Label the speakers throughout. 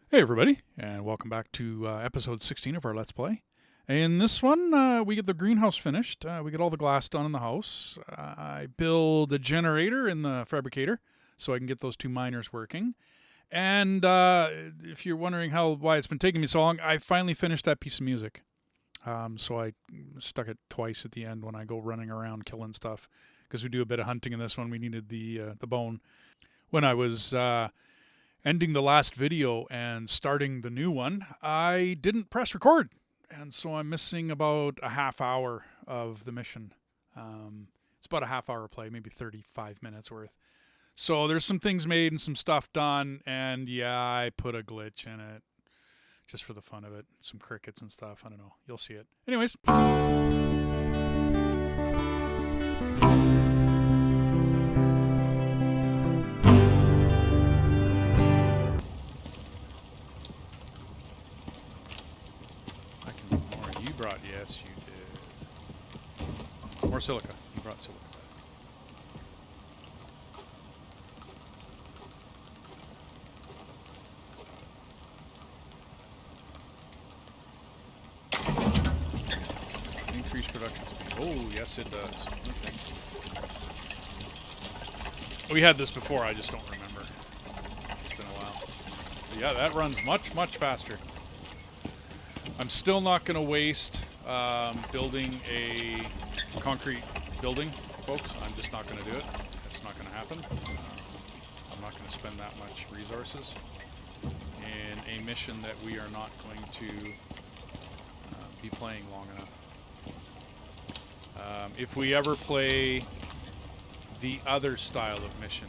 Speaker 1: Hey everybody, and welcome back to episode 16 of our Let's Play. In this one, we get the greenhouse finished. We get all the glass done in the house. I build a generator in the fabricator so I can get those two miners working. And if you're wondering why it's been taking me so long, I finally finished that piece of music. So I stuck it twice at the end when I go running around killing stuff, because we do a bit of hunting in this one. We needed the bone. When I was ending the last video and starting the new one, I didn't press record, and so I'm missing about a half hour of the mission. It's about a half hour play, maybe 35 minutes worth. So there's some things made and some stuff done, and yeah, I put a glitch in it just for the fun of it. Some crickets and stuff. I don't know. You'll see it. Anyways. Yes, you did. More silica. You brought silica. Increased production speed. Oh, yes, it does. Okay. We had this before. I just don't remember. It's been a while. But yeah, that runs much, much faster. I'm still not going to waste building a concrete building, folks. I'm just not going to do it. It's not going to happen. I'm not going to spend that much resources in a mission that we are not going to be playing long enough. If we ever play the other style of mission,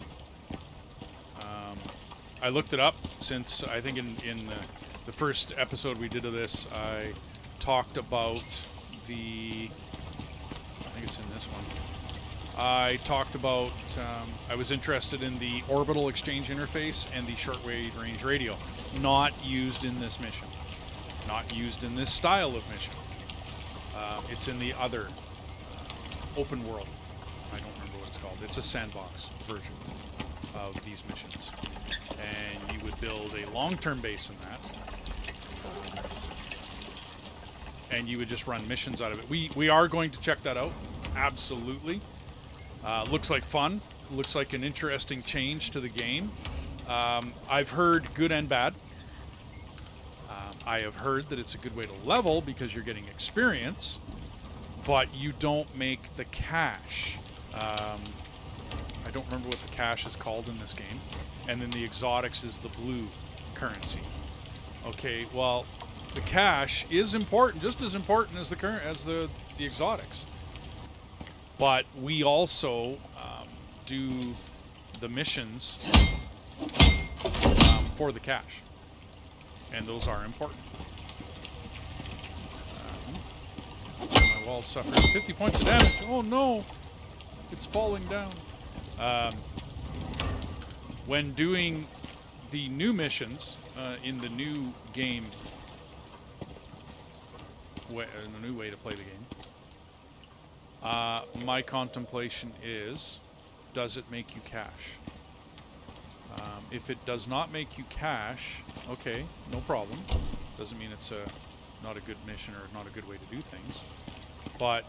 Speaker 1: I looked it up since I think in the first episode we did of this, I talked about I think it's in this one. I talked about, I was interested in the orbital exchange interface and the shortwave range radio. Not used in this mission. Not used in this style of mission. It's in the other open world. I don't remember what it's called. It's a sandbox version of these missions. And you would build a long-term base in that. And you would just run missions out of it. We are going to check that out. Absolutely. Looks like fun. Looks like an interesting change to the game. I've heard good and bad. I have heard that it's a good way to level because you're getting experience, but you don't make the cash. I don't remember what the cash is called in this game. And then the exotics is the blue currency. Okay, well, the cash is important, just as important as the exotics. But we also do the missions for the cash, and those are important. My wall suffers 50 points of damage. Oh no, it's falling down. When doing the new missions in the new game, the new way to play the game, my contemplation is, does it make you cash? If it does not make you cash, okay, no problem. Doesn't mean it's not a good mission or not a good way to do things. But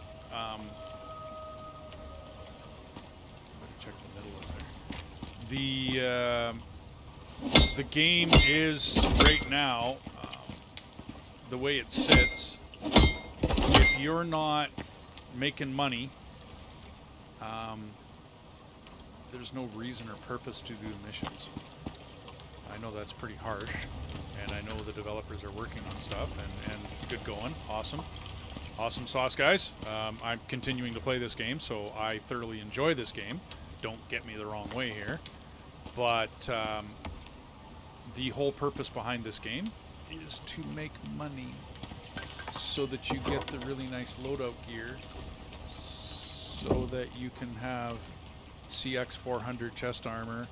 Speaker 1: check the middle of there. The game is right now, the way it sits, if you're not making money, there's no reason or purpose to do missions. I know that's pretty harsh, and I know the developers are working on stuff, and good going. Awesome. Awesome sauce, guys. I'm continuing to play this game, so I thoroughly enjoy this game. Don't get me the wrong way here. But the whole purpose behind this game is to make money so that you get the really nice loadout gear so that you can have CX400 chest armor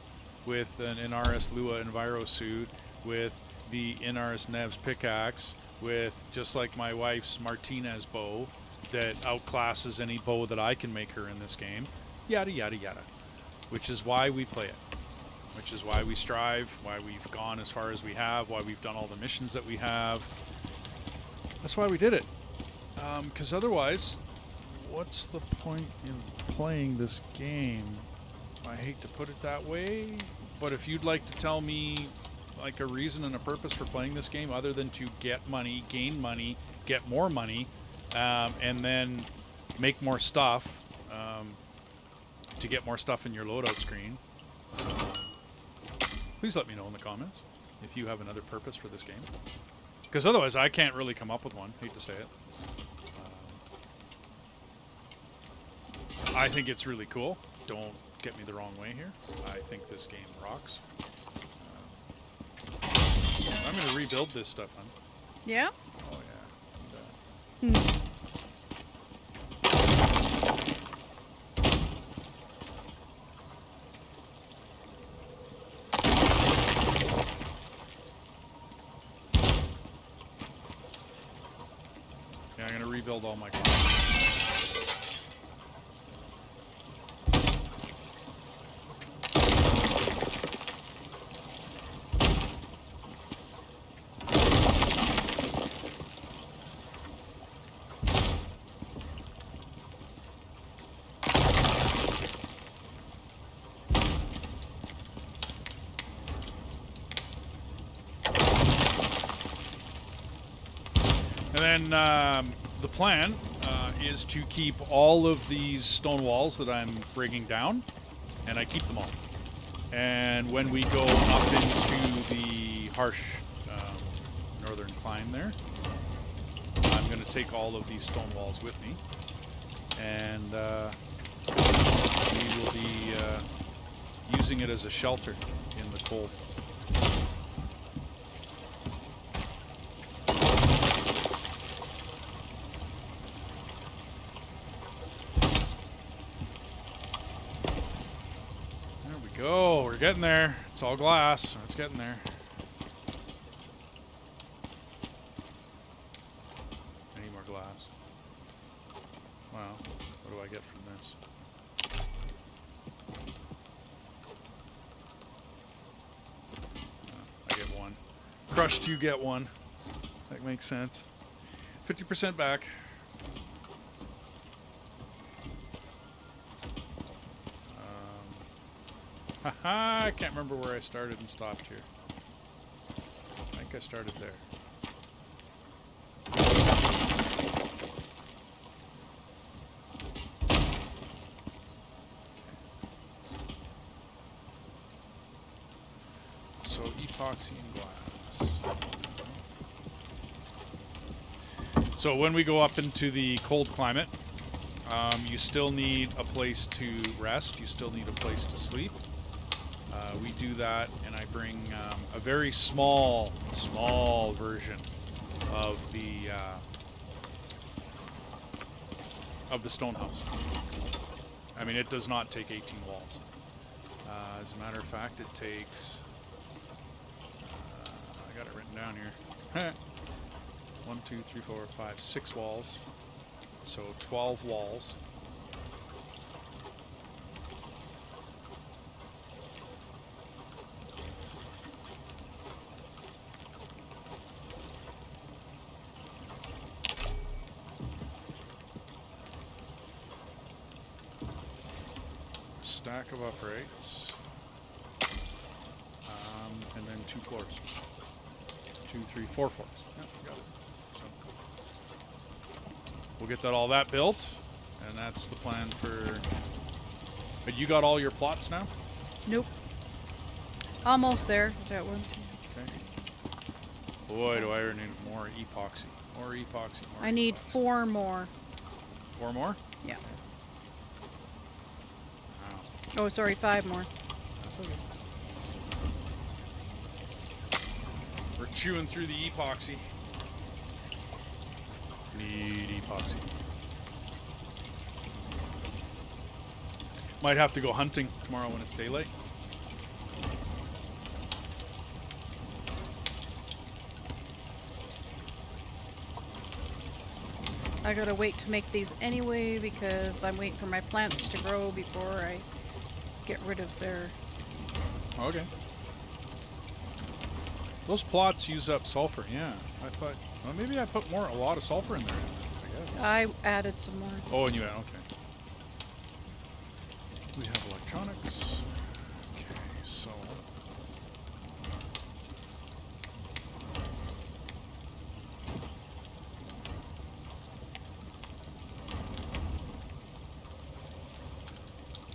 Speaker 1: with an Inaris Lua Enviro suit, with the Inaris Nevs pickaxe, with just like my wife's Martinez bow that outclasses any bow that I can make her in this game, yada yada yada, which is why we play it. which is why we strive, why we've gone as far as we have, why we've done all the missions that we have. That's why we did it. Because otherwise, what's the point in playing this game? I hate to put it that way, but if you'd like to tell me like a reason and a purpose for playing this game other than to get money, gain money, get more money, and then make more stuff to get more stuff in your loadout screen, please let me know in the comments if you have another purpose for this game. Because otherwise I can't really come up with one. Hate to say it. I think it's really cool. Don't get me the wrong way here. I think this game rocks. I'm going to rebuild this stuff, huh?
Speaker 2: Yeah?
Speaker 1: Oh, yeah. Yeah, I'm going to rebuild all my classes. And then the plan is to keep all of these stone walls that I'm bringing down, and I keep them all. And when we go up into the harsh northern climb there, I'm going to take all of these stone walls with me, and we will be using it as a shelter in the cold. Go, we're getting there. It's all glass, so it's getting there. I need more glass. Wow, what do I get from this? I get one. Crushed, you get one. That makes sense. 50% back. I can't remember where I started and stopped here. I think I started there. So epoxy and glass. So when we go up into the cold climate, you still need a place to rest. You still need a place to sleep. We do that, and I bring a very small version of the stone house. I mean, it does not take 18 walls. As a matter of fact, it takes. I got it written down here. 1, 2, 3, 4, 5, 6 walls. So 12 walls. Stack of uprights, and then 2 floors. 2, 3, 4 floors. Yep, got it. So we'll get all that built, and that's the plan for. But you got all your plots now?
Speaker 2: Nope. Almost there. Is that one?
Speaker 1: Okay. Boy, do I need more epoxy. More epoxy. More
Speaker 2: I need
Speaker 1: epoxy.
Speaker 2: 4 more.
Speaker 1: 4 more?
Speaker 2: Yeah.
Speaker 1: Okay.
Speaker 2: Oh, sorry, 5 more.
Speaker 1: That's okay. We're chewing through the epoxy. Need epoxy. Might have to go hunting tomorrow when it's daylight.
Speaker 2: I gotta wait to make these anyway because I'm waiting for my plants to grow before I get rid of their
Speaker 1: Okay. Those plots use up sulfur. Yeah, I thought. Well, maybe I put a lot of sulfur in there. I guess.
Speaker 2: I added some more.
Speaker 1: Oh, and you add. Okay. We have electronics. Okay, so.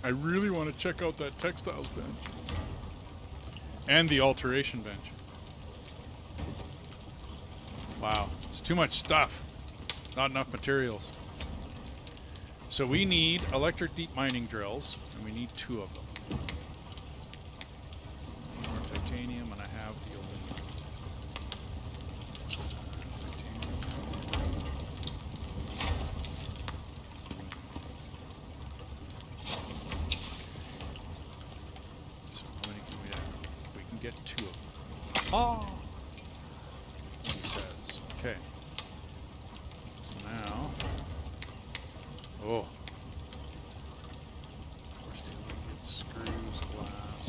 Speaker 1: I really want to check out that textiles bench. And the alteration bench. Wow, it's too much stuff. Not enough materials. So we need electric deep mining drills, and we need 2 of them. Need more titanium, and I have the aluminum. So how many can we have? We can get 2 of them. Oh! He says. Okay. So now. Oh. Force steel ingots, screws, glass.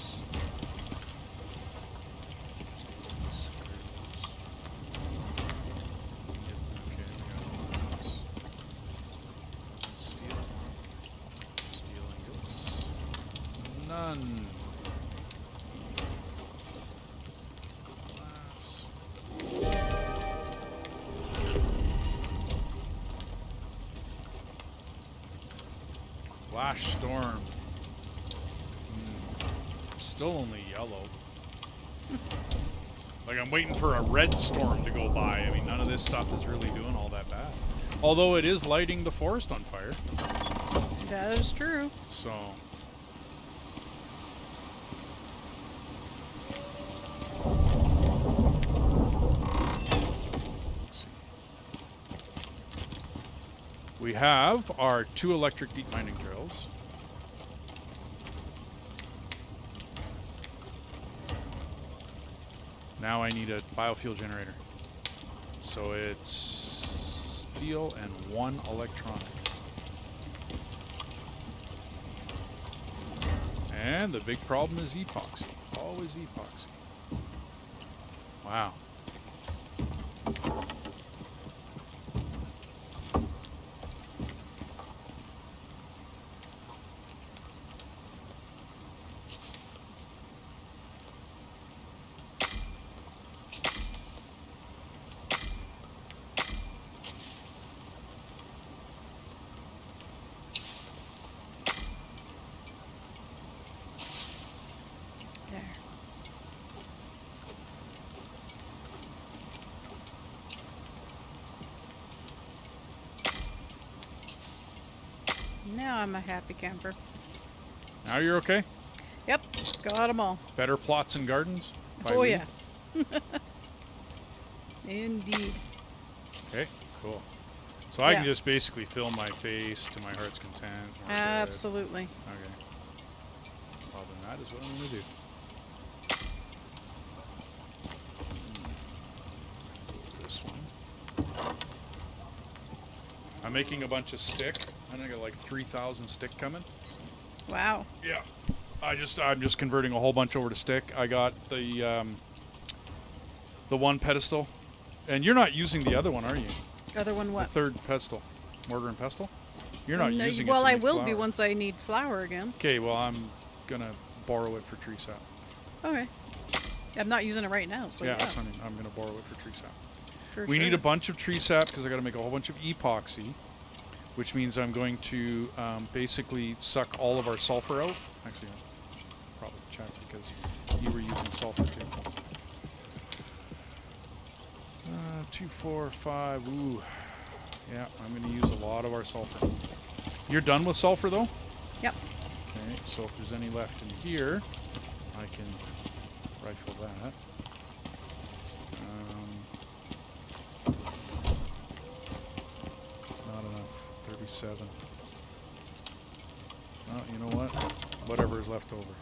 Speaker 1: Okay, we got glass. Steel. Steel ingots. None. Flash storm. Still only yellow. Like I'm waiting for a red storm to go by. I mean, none of this stuff is really doing all that bad. Although it is lighting the forest on fire.
Speaker 2: That is true.
Speaker 1: So. We have our 2 electric deep mining drills. Now I need a biofuel generator. So it's steel and 1 electronic. And the big problem is epoxy. Always epoxy. Wow.
Speaker 2: Now I'm a happy camper.
Speaker 1: Now you're okay?
Speaker 2: Yep, got them all.
Speaker 1: Better plots and gardens?
Speaker 2: Oh, yeah. Indeed.
Speaker 1: Okay, cool. So I can just basically fill my face to my heart's content.
Speaker 2: Absolutely.
Speaker 1: Okay. Well, then that is what I'm going to do. This one. I'm making a bunch of stick. I got like 3,000 stick coming.
Speaker 2: Wow.
Speaker 1: Yeah. I'm just converting a whole bunch over to stick. I got the 1 pedestal. And you're not using the other one, are you?
Speaker 2: Other one what?
Speaker 1: The 3rd pedestal. Mortar and pestle? You're not using it
Speaker 2: well,
Speaker 1: to
Speaker 2: I
Speaker 1: make
Speaker 2: will
Speaker 1: flour.
Speaker 2: be once I need flour again.
Speaker 1: Okay, well, I'm going to borrow it for tree sap.
Speaker 2: Okay. I'm not using it right now, so
Speaker 1: Yeah, that's what I mean. I'm going to borrow it for tree sap.
Speaker 2: We
Speaker 1: need a bunch of tree sap because I got to make a whole bunch of epoxy, which means I'm going to basically suck all of our sulfur out. Actually, I should probably check because you were using sulfur too. 2, 4, 5. Ooh. Yeah, I'm going to use a lot of our sulfur. You're done with sulfur though?
Speaker 2: Yep.
Speaker 1: Okay, so if there's any left in here, I can rifle that. Not enough. 37. Oh, you know what? Whatever is left over.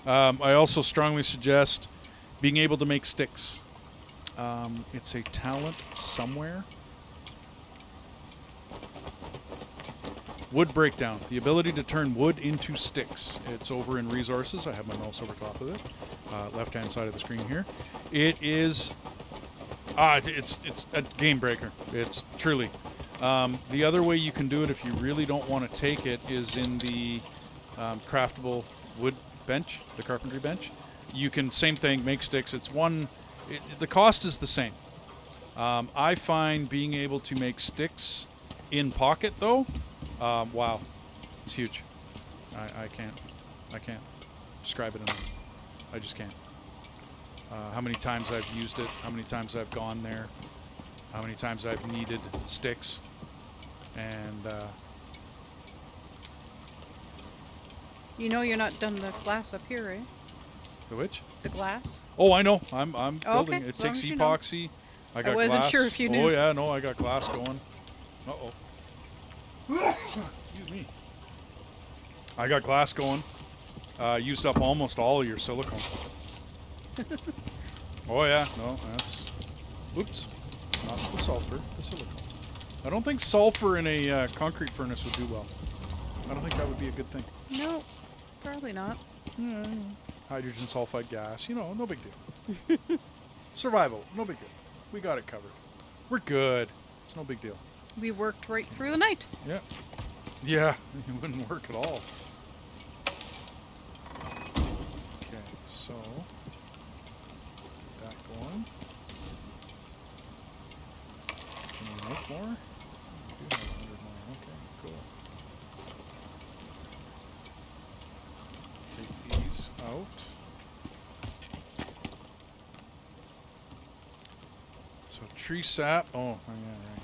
Speaker 1: I also strongly suggest being able to make sticks. It's a talent somewhere. Wood breakdown. The ability to turn wood into sticks. It's over in resources. I have my mouse over top of it. Left-hand side of the screen here. It is... it's a game breaker. It's truly. The other way you can do it if you really don't want to take it is in the craftable wood bench, the carpentry bench. You can, same thing, make sticks. It's one... the cost is the same. I find being able to make sticks in pocket, though, wow, it's huge. I can't describe it enough. I just can't. How many times I've used it, how many times I've gone there, how many times I've needed sticks, and
Speaker 2: You know you're not done the glass up here, right?
Speaker 1: the which?
Speaker 2: The glass?
Speaker 1: Oh, I know. I'm
Speaker 2: Oh,
Speaker 1: building.
Speaker 2: okay.
Speaker 1: It
Speaker 2: As long
Speaker 1: takes
Speaker 2: as you know.
Speaker 1: epoxy. I got
Speaker 2: wasn't
Speaker 1: glass.
Speaker 2: sure if you knew.
Speaker 1: Oh yeah, no, I got glass going. Uh-oh. Excuse me. I got glass going. Used up almost all of your silicone. Oh yeah, no, that's... Oops. Not the sulfur, the silicone. I don't think sulfur in a concrete furnace would do well. I don't think that would be a good thing.
Speaker 2: No, probably not.
Speaker 1: Yeah, hydrogen sulfide gas, you know, no big deal. Survival, no big deal. We got it covered. We're good. It's no big deal.
Speaker 2: We worked right through the night.
Speaker 1: Yeah. Yeah, it wouldn't work at all. Okay, so get that going. Can we make more? We do have 100 more. Okay, cool. Take these out. So tree sap. Oh, yeah, right.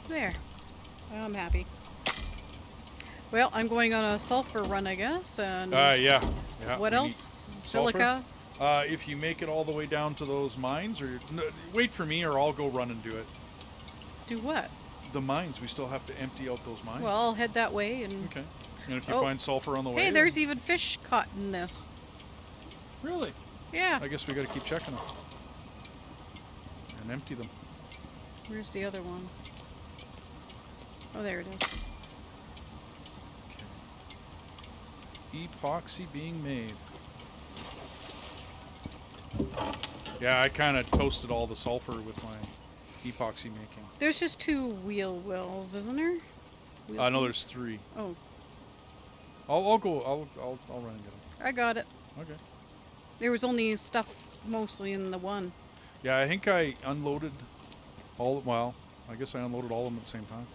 Speaker 2: There. I'm happy. Well, I'm going on a sulfur run, I guess. And
Speaker 1: Yeah.
Speaker 2: what
Speaker 1: we need
Speaker 2: else?
Speaker 1: sulfur.
Speaker 2: Silica.
Speaker 1: If you make it all the way down to those mines, or no, wait for me, or I'll go run and do it.
Speaker 2: Do what?
Speaker 1: The mines, we still have to empty out those mines.
Speaker 2: Well, I'll head that way and...
Speaker 1: Okay. And if you
Speaker 2: Oh.
Speaker 1: find sulfur on the way...
Speaker 2: Hey, there's even fish caught in this.
Speaker 1: Really?
Speaker 2: Yeah.
Speaker 1: I guess we got to keep checking them. And empty them.
Speaker 2: Where's the other one? Oh, there it is.
Speaker 1: Okay. Epoxy being made. Yeah, I kind of toasted all the sulfur with my epoxy making.
Speaker 2: There's just 2 wheel wells, isn't there?
Speaker 1: No, there's 3.
Speaker 2: Oh,
Speaker 1: I'll go. I'll run and get them.
Speaker 2: I got it.
Speaker 1: Okay.
Speaker 2: There was only stuff mostly in the one.
Speaker 1: Yeah, I think I unloaded all. Well, I guess I unloaded all of them at the same time.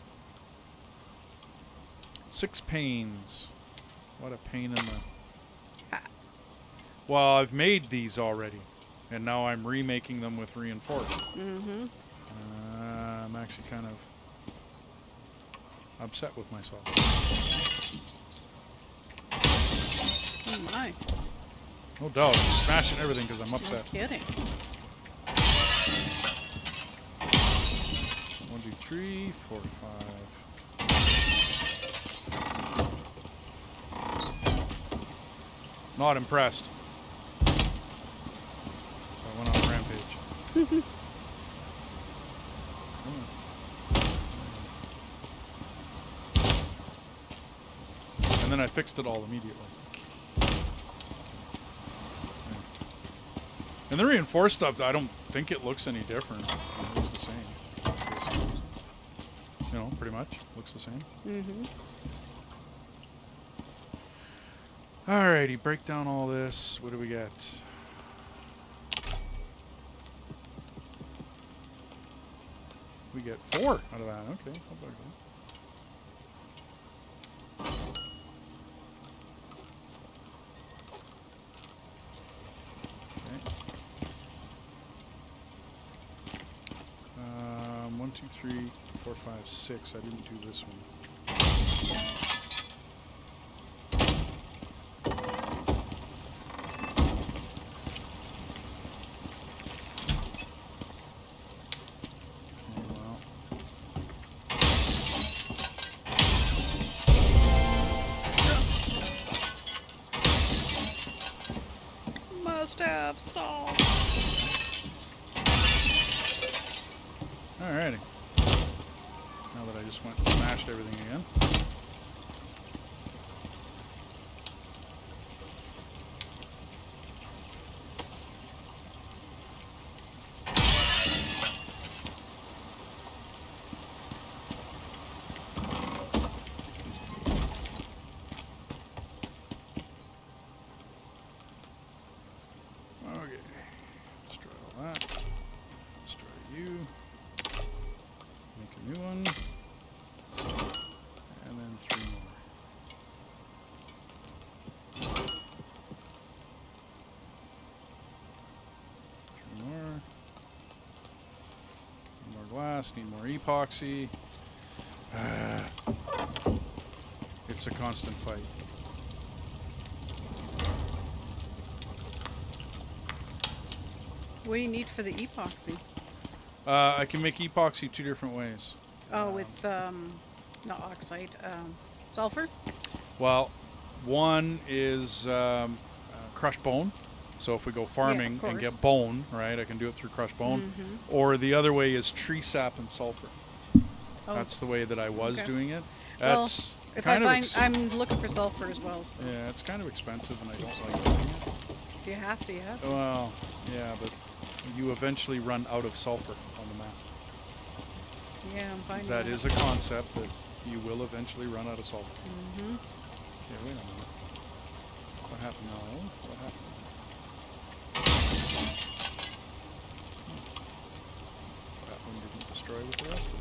Speaker 1: 6 panes. What a pain in the... Well, I've made these already, and now I'm remaking them with reinforced.
Speaker 2: Mm-hmm.
Speaker 1: I'm actually kind of upset with myself.
Speaker 2: Oh my.
Speaker 1: No doubt, I'm smashing everything because I'm
Speaker 2: No
Speaker 1: upset.
Speaker 2: kidding.
Speaker 1: 1, 2, 3, 4, 5. Not impressed. So I went on a rampage. And then I fixed it all immediately. And the reinforced stuff, I don't think it looks any different. It looks the same. Basically. You know, pretty much. Looks the same.
Speaker 2: Mm-hmm.
Speaker 1: Alrighty, break down all this. What do we got? We get 4 out of that. Okay. How about that? Okay. 1, 2, 3, 4, 5, 6. I didn't do this one.
Speaker 2: of salt.
Speaker 1: Alrighty. Now that I just went and smashed everything again. Okay. Destroy all that. Destroy you. Make a new one. And then 3 more. Three more. Need more glass, need more epoxy. It's a constant fight.
Speaker 2: What do you need for the epoxy?
Speaker 1: I can make epoxy 2 different ways.
Speaker 2: Oh, with not oxide, sulfur.
Speaker 1: Well, one is crushed bone. So if we go farming and get bone, right, I can do it through crushed bone.
Speaker 2: Mm-hmm.
Speaker 1: Or the other way is tree sap and sulfur.
Speaker 2: Oh.
Speaker 1: That's the way that I was doing it.
Speaker 2: Well,
Speaker 1: That's
Speaker 2: if
Speaker 1: kind
Speaker 2: I
Speaker 1: of
Speaker 2: find, I'm looking for sulfur as well. So.
Speaker 1: yeah, it's kind of expensive, and I don't like doing it.
Speaker 2: If you have to, you have to.
Speaker 1: Well, yeah, but you eventually run out of sulfur on the map.
Speaker 2: Yeah, I'm finding
Speaker 1: That is a concept that you will eventually run out of sulfur.
Speaker 2: Mm-hmm.
Speaker 1: Okay, wait a minute. What happened now? What happened? That one didn't destroy with the rest of them.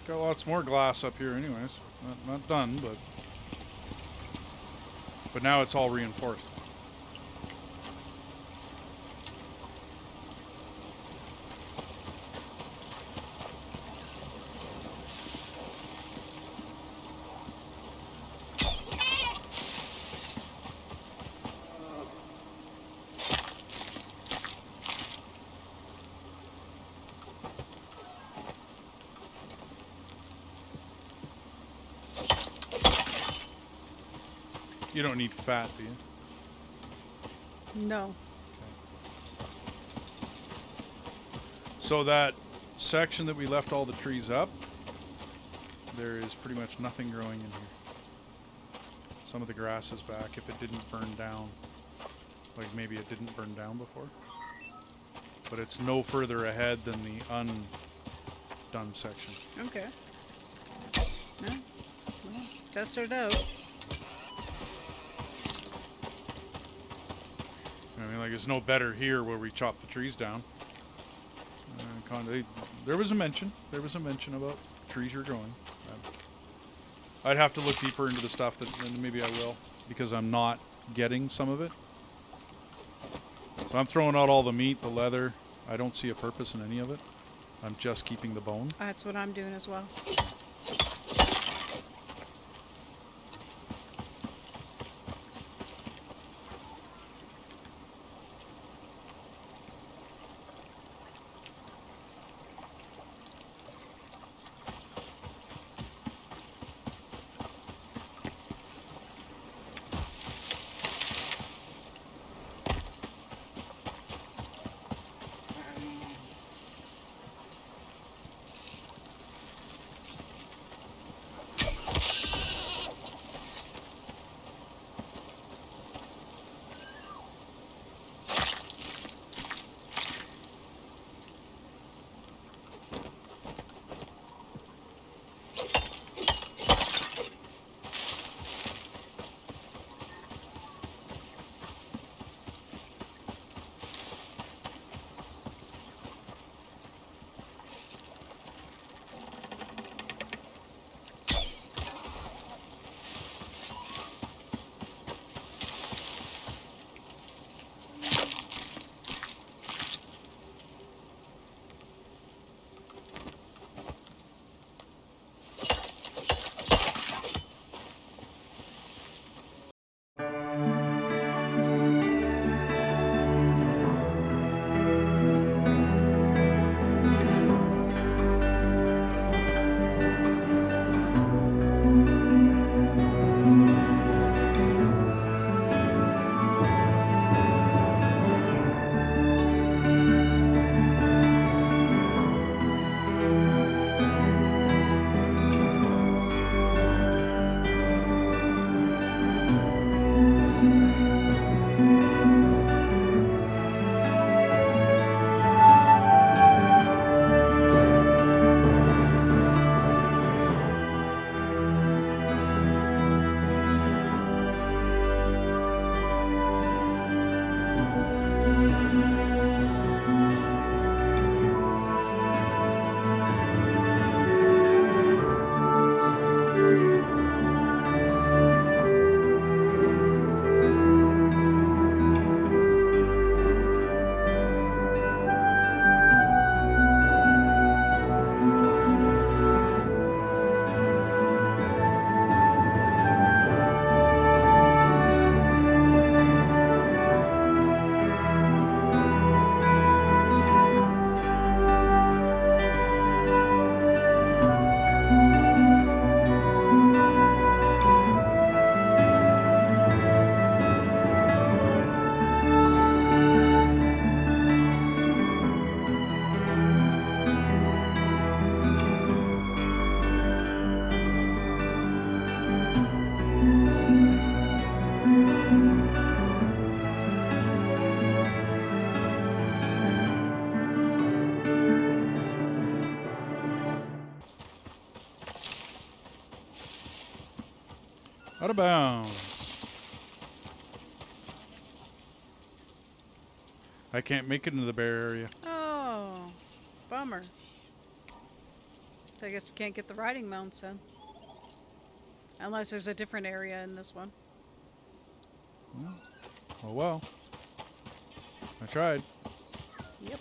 Speaker 1: Got lots more glass up here anyways. Not done, but now it's all reinforced. You don't need fat, do you?
Speaker 2: No.
Speaker 1: Okay. So that section that we left all the trees up, there is pretty much nothing growing in here. Some of the grass is back if it didn't burn down. Like maybe it didn't burn down before. But it's no further ahead than the undone section.
Speaker 2: Okay. No. Well, test it out.
Speaker 1: I mean, like, it's no better here where we chop the trees down. There was a mention. There was a mention about trees are growing. I'd have to look deeper into the stuff, and maybe I will, because I'm not getting some of it. So I'm throwing out all the meat, the leather. I don't see a purpose in any of it. I'm just keeping the bone.
Speaker 2: That's what I'm doing as well.
Speaker 1: Out of bounds. I can't make it into the bear area.
Speaker 2: Oh, bummer. So I guess we can't get the riding mounts then. Unless there's a different area in this one.
Speaker 1: Oh well. I tried.
Speaker 2: Yep.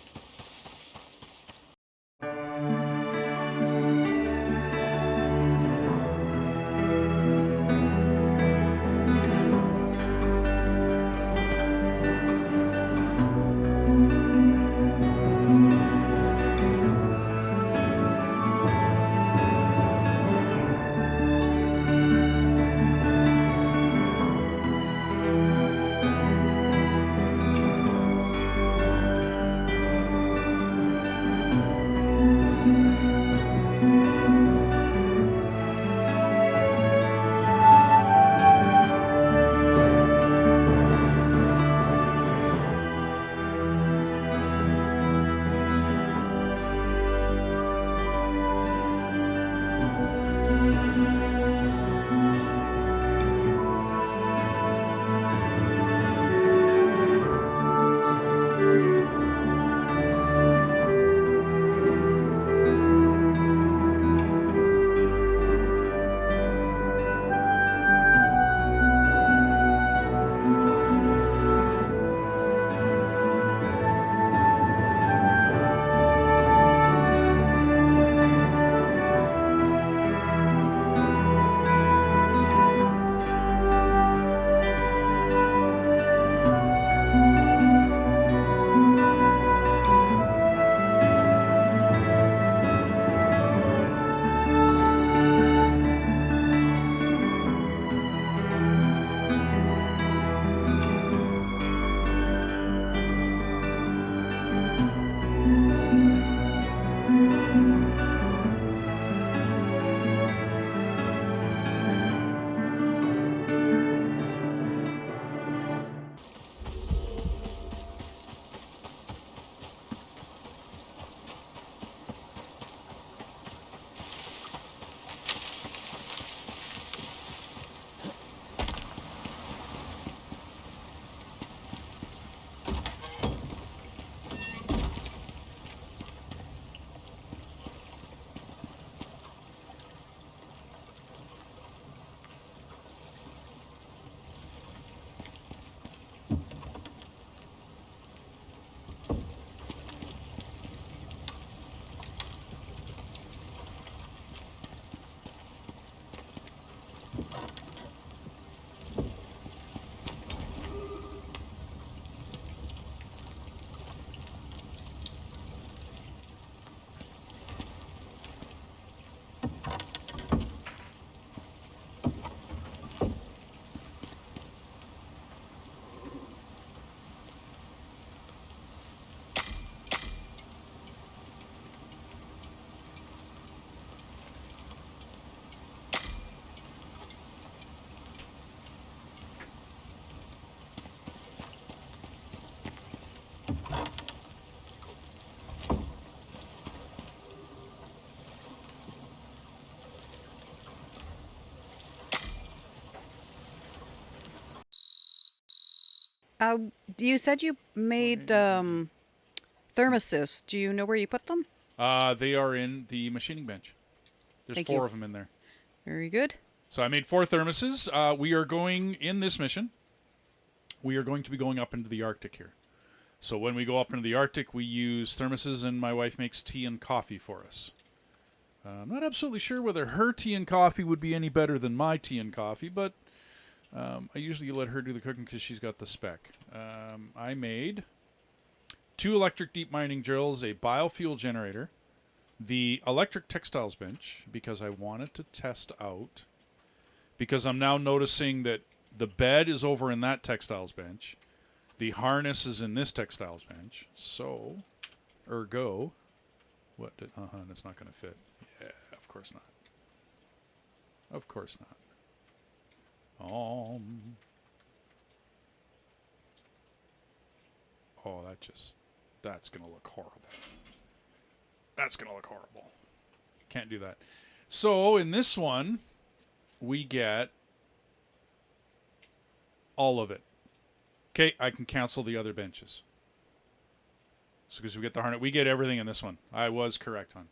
Speaker 2: Uh, you said you made thermoses. Do you know where you put them?
Speaker 1: They are in the machining bench. There's
Speaker 2: Thank
Speaker 1: 4
Speaker 2: you.
Speaker 1: of them in there.
Speaker 2: Very good.
Speaker 1: So I made 4 thermoses. We are going in this mission. We are going to be going up into the Arctic here. So when we go up into the Arctic, we use thermoses, and my wife makes tea and coffee for us. I'm not absolutely sure whether her tea and coffee would be any better than my tea and coffee, but I usually let her do the cooking because she's got the spec. I made 2 electric deep mining drills, a biofuel generator, the electric textiles bench, because I wanted to test out, because I'm now noticing that the bed is over in that textiles bench, the harness is in this textiles bench, so, ergo, what did, and it's not going to fit. Yeah, of course not. Of course not. Oh, that's going to look horrible. That's going to look horrible. Can't do that. So, in this one, we get all of it. Okay, I can cancel the other benches. So, because we get the harness, we get everything in this one. I was correct, hon.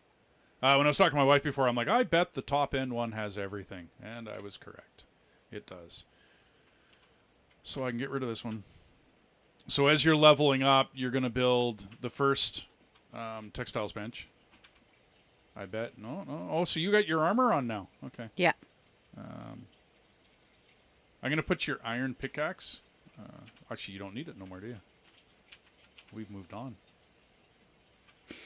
Speaker 1: When I was talking to my wife before, I'm like, I bet the top end one has everything. And I was correct. It does. So I can get rid of this one. So as you're leveling up, you're going to build the first textiles bench. I bet. No. Oh, so you got your armor on now. Okay.
Speaker 2: Yeah.
Speaker 1: I'm going to put your iron pickaxe. Actually, you don't need it no more, do you? We've moved on. Gotta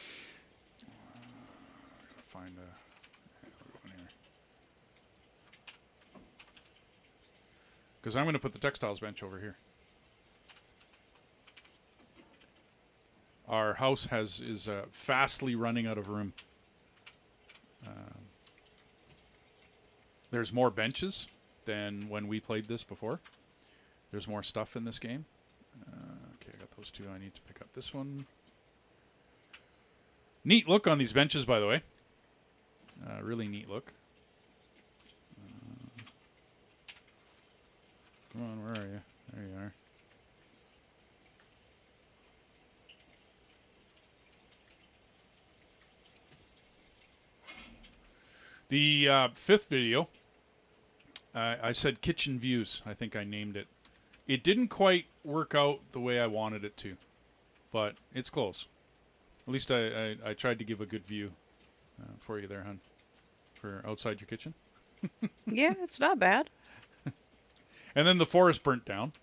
Speaker 1: find a... I'll go in here. Because I'm going to put the textiles bench over here. Our house is fastly running out of room. There's more benches than when we played this before. There's more stuff in this game. Okay, I got those 2. I need to pick up this one. Neat look on these benches, by the way. Really neat look. Come on, where are you? There you are. The 5th video, I said kitchen views. I think I named it. It didn't quite work out the way I wanted it to, but it's close. At least I tried to give a good view for you there, hon, for outside your kitchen.
Speaker 2: Yeah, it's not bad.
Speaker 1: And then the forest burnt down,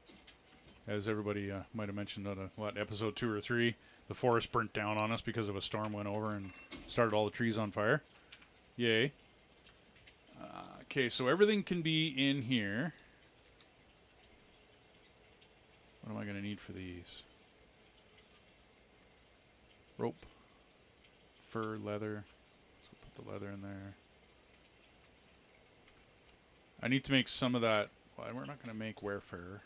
Speaker 1: as everybody might have mentioned on episode 2 or 3. The forest burnt down on us because of a storm went over and started all the trees on fire. Yay. Okay, so everything can be in here. What am I going to need for these? Rope. Fur, leather. So put the leather in there. I need to make some of that. Well, we're not going to make wear fur.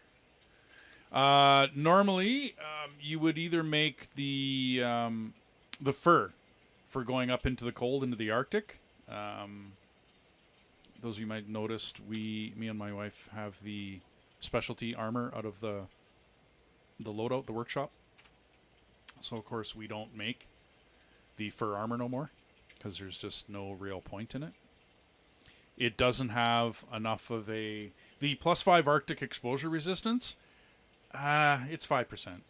Speaker 1: Normally, you would either make the fur for going up into the cold, into the Arctic. Those of you might noticed, me and my wife have the specialty armor out of the loadout, the workshop. So of course we don't make the fur armor no more because there's just no real point in it. It doesn't have enough of the +5 Arctic exposure resistance. It's 5%.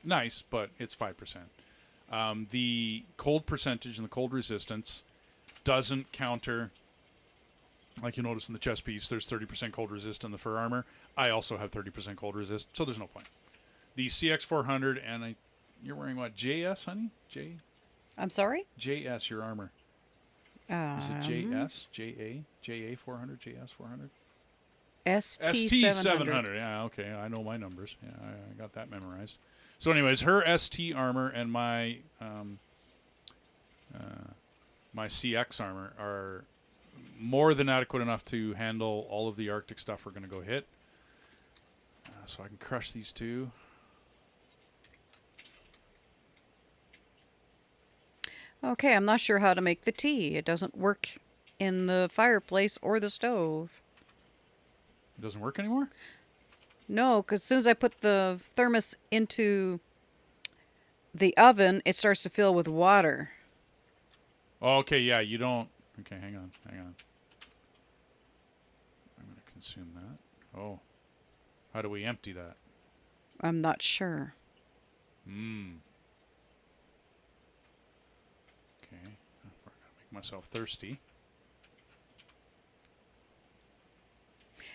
Speaker 1: Nice, but it's 5%. The cold percentage and the cold resistance doesn't counter. Like you notice in the chest piece, there's 30% cold resist in the fur armor. I also have 30% cold resist, so there's no point. The CX400, and you're wearing what? JS, honey?
Speaker 2: I'm sorry?
Speaker 1: JS, your armor. Is it JS? JA? JA400? JS400?
Speaker 2: ST700.
Speaker 1: Yeah, okay. I know my numbers. Yeah, I got that memorized. So anyways, her ST armor and my my CX armor are more than adequate enough to handle all of the Arctic stuff we're going to go hit. So I can crush these 2.
Speaker 2: Okay, I'm not sure how to make the tea. It doesn't work in the fireplace or the stove.
Speaker 1: It doesn't work anymore?
Speaker 2: No, because as soon as I put the thermos into the oven, it starts to fill with water.
Speaker 1: Oh, okay, yeah, you don't. Okay, hang on. I'm going to consume that. Oh. How do we empty that?
Speaker 2: I'm not sure.
Speaker 1: Okay. I'm going to make myself thirsty.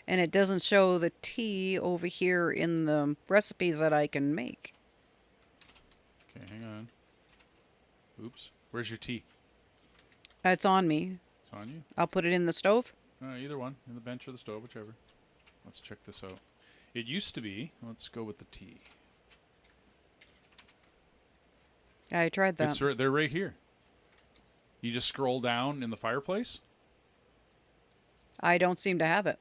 Speaker 2: And it doesn't show the tea over here in the recipes that I can make.
Speaker 1: Okay, hang on. Oops. Where's your tea?
Speaker 2: It's on me.
Speaker 1: It's on you?
Speaker 2: I'll put it in the stove.
Speaker 1: Either one. In the bench or the stove, whichever. Let's check this out. It used to be. Let's go with the tea.
Speaker 2: I tried that.
Speaker 1: They're right here. You just scroll down in the fireplace.
Speaker 2: I don't seem to have it.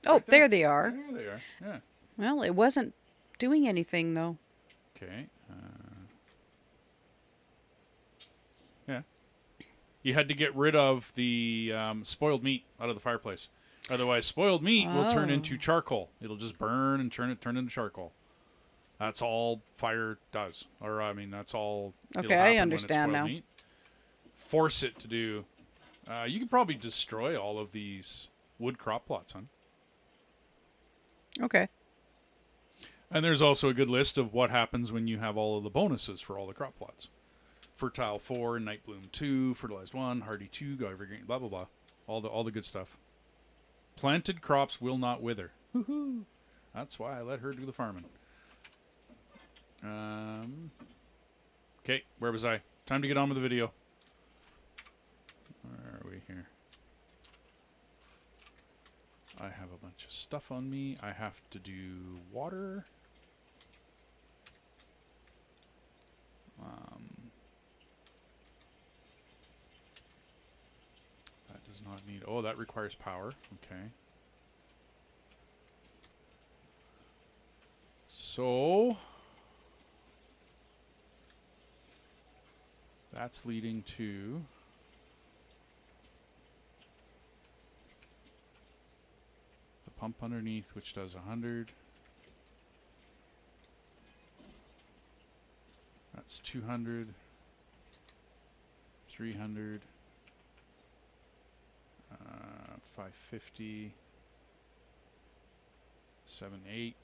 Speaker 2: Oh,
Speaker 1: Right there.
Speaker 2: there they are.
Speaker 1: There they are. Yeah.
Speaker 2: Well, it wasn't doing anything, though.
Speaker 1: Okay. Yeah. You had to get rid of the spoiled meat out of the fireplace. Otherwise, spoiled meat will turn into charcoal. It'll just burn and turn into charcoal. That's all fire does. Or, I mean, that's all.
Speaker 2: Okay, I understand now.
Speaker 1: Meat. Force it to do. You could probably destroy all of these wood crop plots, huh?
Speaker 2: Okay.
Speaker 1: And there's also a good list of what happens when you have all of the bonuses for all the crop plots. Fertile 4, Night Bloom 2, Fertilized 1, Hardy 2, Go Evergreen, blah, blah, blah. All the good stuff. Planted crops will not wither. Woohoo! That's why I let her do the farming. Okay, where was I? Time to get on with the video. Where are we here? I have a bunch of stuff on me. I have to do water. That does not need... Oh, that requires power. Okay. So... that's leading to... the pump underneath, which does 100. That's 200. 300. 550. 7, 8.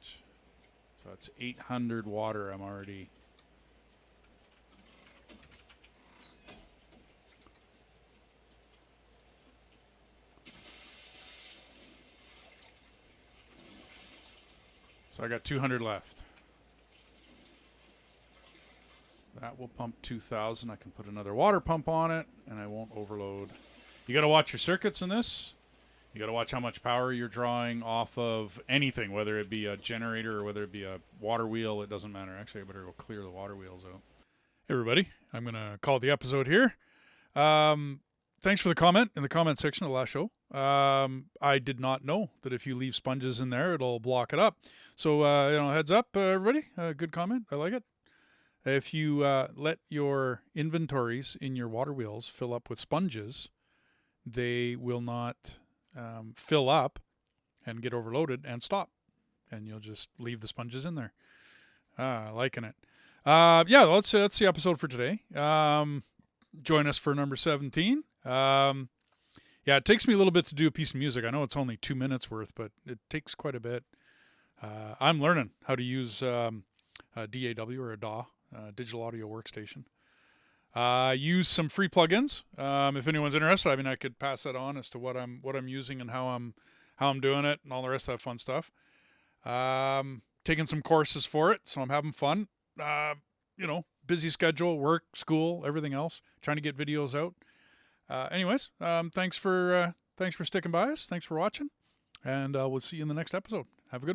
Speaker 1: So that's 800 water I'm already... So I got 200 left. That will pump 2,000. I can put another water pump on it, and I won't overload. You got to watch your circuits in this. You got to watch how much power you're drawing off of anything, whether it be a generator or whether it be a water wheel. It doesn't matter. Actually, I better go clear the water wheels out. Hey, everybody. I'm going to call the episode here. Thanks for the comment in the comment section of the last show. I did not know that if you leave sponges in there, it'll block it up. So, heads up, everybody. Good comment. I like it. If you let your inventories in your water wheels fill up with sponges, they will not fill up and get overloaded and stop. And you'll just leave the sponges in there. Liking it. That's the episode for today. Join us for number 17. It takes me a little bit to do a piece of music. I know it's only 2 minutes worth, but it takes quite a bit. I'm learning how to use a DAW or a DAW, digital audio workstation. Use some free plugins. If anyone's interested, I mean, I could pass that on as to what I'm using and how I'm doing it and all the rest of that fun stuff. Taking some courses for it, so I'm having fun. Busy schedule, work, school, everything else. Trying to get videos out. Thanks for sticking by us. Thanks for watching, and we'll see you in the next episode.